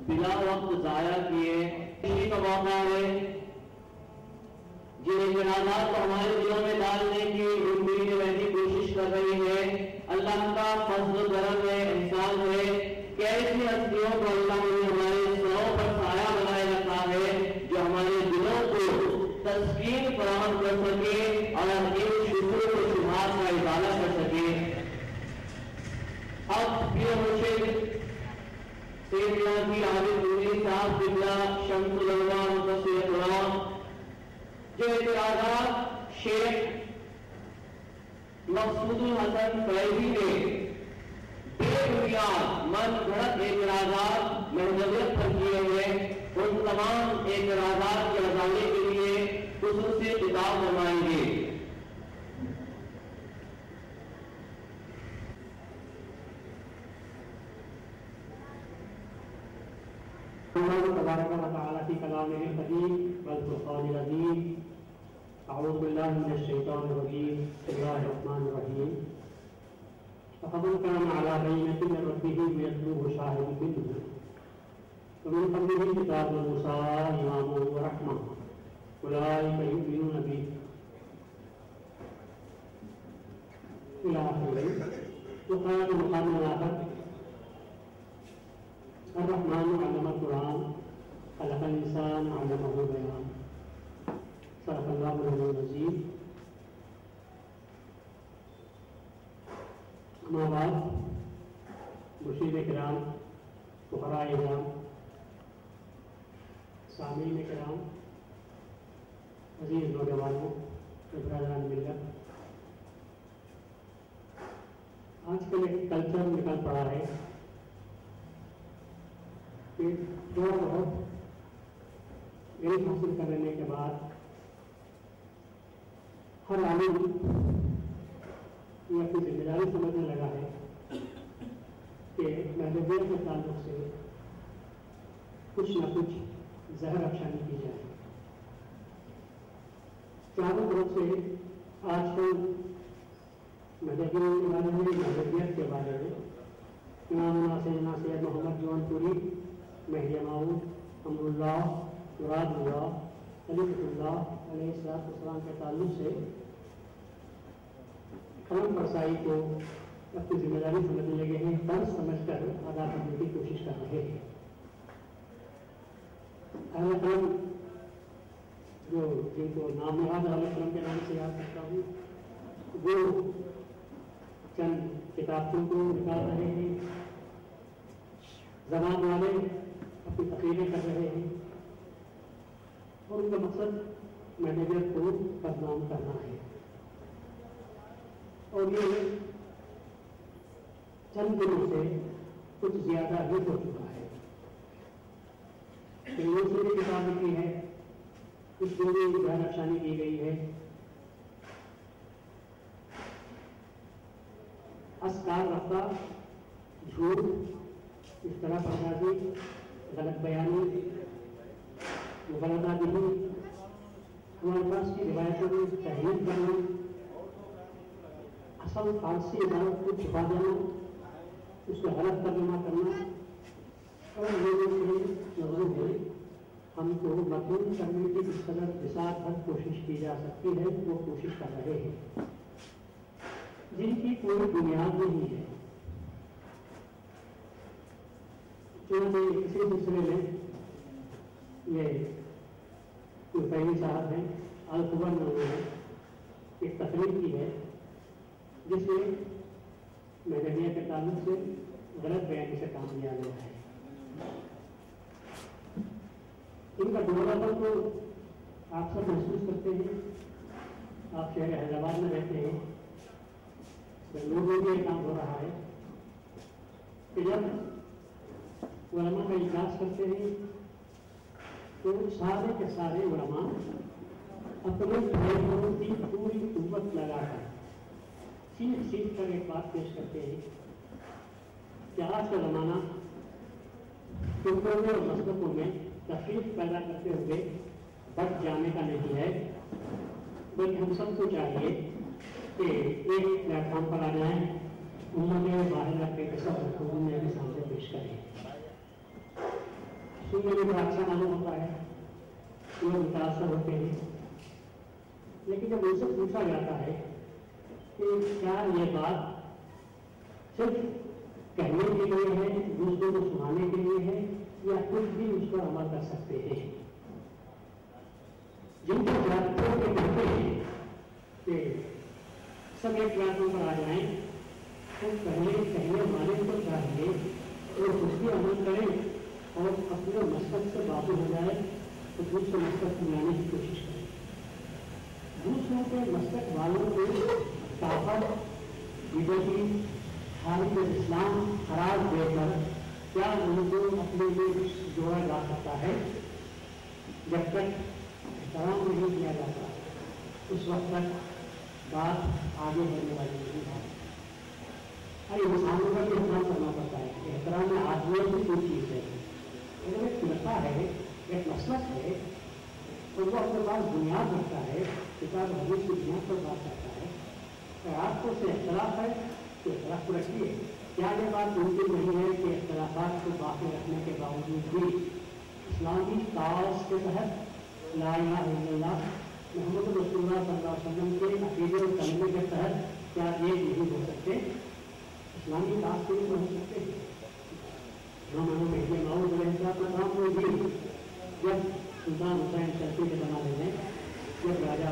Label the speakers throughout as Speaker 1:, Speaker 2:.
Speaker 1: بلا وقت ضائع کیے خوشی کا موقع ہے جن اعتراضات کو ہمارے دلوں میں ڈالنے کی امید رہتی کوشش کر رہی ہے. اللہ کا فضل و کرم ہے, احسان ہے کہ ایسی ہستیوں کو اللہ نے ہمارے سروں پر سایہ بنائے رکھا ہے جو ہمارے دلوں کو تسکین فراہم کر سکے اور ان شکر و شبہات کا ازالہ کر سکے. اب پھر مجھے سیدنا کی عابد مدیر صاحب قبلہ شمس الانوار مفسر قرآن جو اعتراضات شیخ مقصود الحسن فیضی نے بے بنیاد من گھڑت اعتراضات محدودیت پر کیے ہوئے ان تمام اعتراضات کے ازالے کے لیے خصوصی خطاب فرمائیں گے.
Speaker 2: تبارک و تعالی فی کلامہ القدیم والفرقان العظیم. اعوذ باللہ من الشیطان الرجیم. بسم اللہ الرحمن الرحیم. فمن كان على بينة من ربه يتلوه شاهد منه ومن قبله كتاب موسى إماما ورحمة أولئك يؤمنون به إلى آخره. وقال مقام آخر الرحمن علم القرآن خلق الإنسان علمه البيان. صدق اللہ العظیم. اما بعد، مشیر کرام، فقراء کرام، سامعین کرام، عزیز نوجوانوں، برادران ملت، آج کل ایک کلچر نکل پڑا ہے کہ تھوڑا بہت علم حاصل کر لینے کے بعد ہر عالم یہ اپنی ذمہ داری سمجھنے لگا ہے کہ محدودیت کے تعلق سے کچھ نہ کچھ زہر افشانی کی جائے. چاروں طرف سے آج کل محدودیت کے بارے میں امام سیدنا سید محمد جون پوری، مہدی معود، امر اللہ، مراد اللہ، خلیفۃ اللہ علیہ السلام کے تعلق سے قلم برسائی کو اپنی ذمہ داری سمجھنے لگے ہیں، فرض سمجھ کر ادا کرنے کی کوشش کر رہے ہیں. اہل قلم جو جن کو نام نہاد اہل قلم کے نام سے یاد کرتا ہوں، وہ چند کتابوں کو نکال رہے ہیں، زبان والے اپنی تقریریں کر رہے ہیں اور ان کا مقصد محدودیت کو بدنام کرنا ہے. اور یہ چند دنوں سے کچھ زیادہ ہی ہو چکا ہے. یونیورسٹی کی کتاب لکھی ہے، کچھ دن کی ذہن افشانی کی گئی ہے. اسکار رفتہ، جھوٹ، اشترا پردازی، غلط بیانی، مغالطہ دہی، ہمارے پاس کی روایتوں میں تحریر کرنا، اصل فارسی عبارت کو چھپا دینا، اس کو غلط ترجمہ کرنا، اور لوگوں کے نظروں میں ہم کو مدعو کرنے کی جس قدر بساط حد کوشش کی جا سکتی ہے وہ کوشش کر رہے ہیں، جن کی کوئی بنیاد نہیں ہے. چونکہ اسی سلسلے میں یہ کوئی فیضی صاحب ہیں، الخبر میں انہوں نے ایک تقریر کی ہے جس میں محدودیت کے تعلق سے غلط بیانی سے کام لیا گیا ہے. ان کا ڈولپن کو آپ سب محسوس کرتے ہیں. آپ شہر حیدرآباد میں رہتے ہیں، بنگلور میں بھی یہ کام ہو رہا ہے کہ جب علماء کا اجلاس کرتے ہیں تو سارے کے سارے علماء اپنے بھائیوں کی پوری قوت لگا کر سیکھ کر ایک بات پیش کرتے ہیں کہ آج کا زمانہ ترکوں میں اور مسلکوں میں تفریق پیدا کرتے ہوئے بٹ جانے کا نہیں ہے، بلکہ ہم سب کو چاہیے کہ ایک پلیٹ فارم پر آ جائیں، امت میں باہر رکھ کے سب کو اپنے سامنے پیش کریں. सुनने में बड़ा अच्छा मालूम होता है, लोग मुतासर होते हैं। लेकिन जब उनसे पूछा जाता है कि क्या ये बात सिर्फ कहने के लिए है, दूसरों को सुनाने के लिए है, या कुछ भी उस पर अमल कर सकते हैं? जिनको जातियों के कहते हैं कि सब एक बातों पर आ जाएं, तो कहने वाले को चाहिए तो कुछ भी अमल करें और अपने मस्तक से बाबू हो जाए तो दूसरे मस्तक को लाने की कोशिश करें। दूसरों के मस्तक वालों को ताकत, विदेशी, खालिद इस्लाम खराज देकर क्या उनको अपने लिए जोड़ा जा सकता है? जब तक एहतराम नहीं किया जाता उस वक्त तक बात आगे बढ़ने वाली नहीं है। अरे इंसानों का भी एहतराम करना पड़ता है। एहतराम में आदमियों की कोई चीज़ है। अगर एक फिरका है, एक मसलक है, तो वो अपने पास बुनियाद रखता है, किताब हदीस की बुनियाद पर बात करता है। अगर आपको से इख्तलाफ है तो इख्तलाफ को रखिए। क्या ये बात मुमकिन नहीं है कि इख्तलाफात को बाकी रखने के बावजूद भी इस्लामी तास के तहत ला इलाहा इल्लल्लाह मुहम्मद रसूलुल्लाह सल्लल्लाहु अलैहि वसल्लम के अक़ीदे और कलमे के तहत क्या ये नहीं हो सकते? इस्लामी तास के नहीं हो सकते? हमारे मेहदी माऊद अलैहिस्सलाम को भी जब सुल्तान हुसैन शर्फी के ज़माने में जब राजा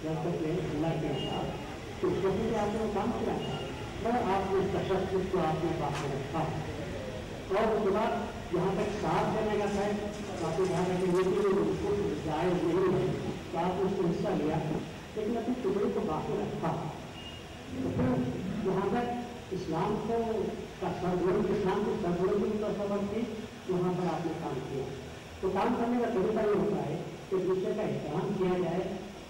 Speaker 2: जब ने हमला किया था तो उस वक्त भी आपने काम किया था और आपने तशद्दुद को आपने बाकी रखा और उसके बाद यहाँ तक साथ देने का है आपको यहाँ तक उसको जायज़ नहीं है तो आपने उसको हिस्सा लिया, लेकिन अपनी टुकड़े को बाकी रखा। तो फिर यहाँ तक इस्लाम को इस्लाम की सरबुलंदी की तसव्वुर की वहाँ पर आपने काम किया। तो काम करने का तरीका ये होता है कि दूसरे का एहतराम किया जाए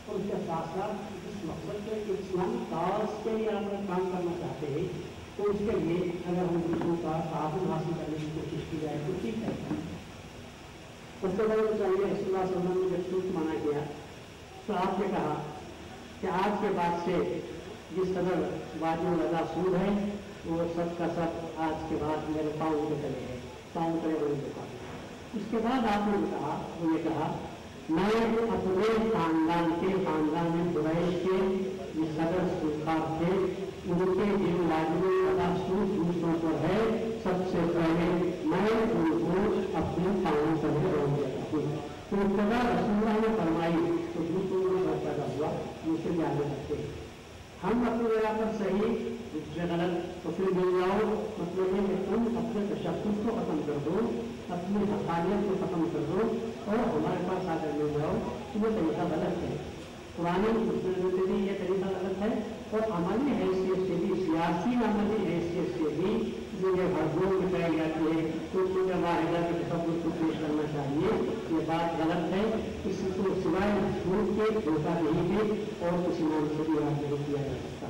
Speaker 2: और उसके साथ साथ इस मकसद के इस्लामी काज के लिए आप काम करना चाहते हैं तो उसके लिए अगर हम दूसरों का ताउन हासिल करने की कोशिश की जाए तो ठीक है। सबसे पहले तो चाहिए रसूलुल्लाह सल्लल्लाहु अलैहि वसल्लम ने जब सूद मना किया तो आपने कहा कि आज के बाद से जिस तरह वाजिब लगा सूद है वो सब का सब आज के बाद मेरे पाँव में चले गए, पाँव करे बड़े देखा। उसके बाद आपने कहा वो ये कहा मैं अपने खानदान में कुरैश के ये सदर सुल्तान थे, उनके जिन लाजिम लगा सूद दूसरों पर है सबसे पहले मैं उनको अपने पाँव से रोक देता हूँ। तो इब्तदा रसूलुल्लाह ने फरमाई तो दूसरों में पैदा हुआ, दूसरे भी आगे सकते हैं। हम अपनी जगह पर सही दूसरे गलत तो फिर मिल जाओ, मतलब है कि तुम अपने तशद्दुद को खत्म कर दो, अपनी हक़ानियत को खत्म कर दो और हमारे पास आकर मिल जाओ तो वो तरीका गलत है। पुराने मुस्लिम से भी ये तरीका गलत है और अमली हैसियत से भी, सियासी अमली हैसियत से भी जो ये हरदों में पाई जाती है तो उसमें वाहिदा के तसव्वुर को पेश करना चाहिए। ये बात गलत है, किसी को सिवाय झूठ के धोखा नहीं दे और किसी नाम से भी याद नहीं किया जा सकता।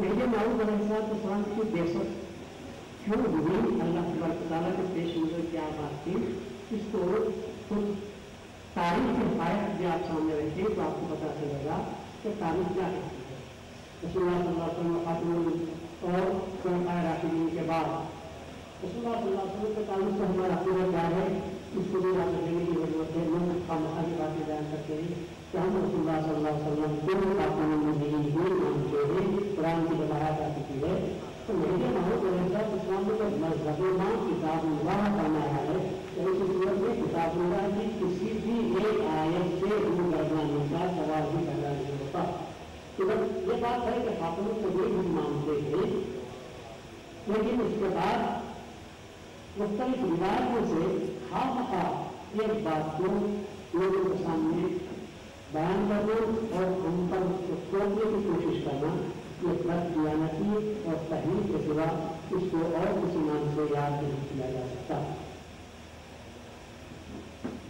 Speaker 2: मेरे मालूम अलैहिस्सलाम की बेशक क्यों हुई, अल्लाह ताला के पेश नजर क्या बात थी, इसको कुछ तारीख के आयत भी आप सामने रखिए तो आपको पता चलेगा कि तारीख क्या है। रसूलुल्लाह सल्लल्लाहु अलैहि वसल्लम खातून और खुलफाए राशिदीन के बाद रसूलुल्लाह सल्लल्लाहु अलैहि वसल्लम के ताल्लुक से हमारा पूरा क्या है इसको भी आप देने की जरूरत है। लोग खामखा की बातें बयान करते हैं कि हम रसूलुल्लाह सल्लल्लाहु अलैहि वसल्लम को खातून नबीय्यीन ही मानते हैं, कुरान की बताया जा चुकी है। तो मेरे माहौल इस्लाम को जब मज़हब किताबुल्लाह फरमाया है तो इस सूरत में किताबुल्लाह की किसी भी एक आयत से रूबरदानी का सवाल ही पैदा नहीं होता। तो जब ये बात है कि खातून नबी हम मानते थे, लेकिन उसके बाद मुख्तलिफ रिवायतों से खामखा एक बात को लोगों के सामने बयान करना और उन पर तोड़ने की कोशिश करना ये बददियानती और तहरीर के सिवा इसको और किसी नाम से याद नहीं किया जा सकता।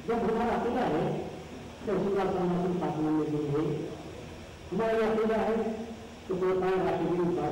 Speaker 2: जब हमारा अक़ीदा है तो रसूलुल्लाह सल्लल्लाहु अलैहि वसल्लम खातून नबी है, हमारा अक़ीदा है तो खुलफाए राशिदीन का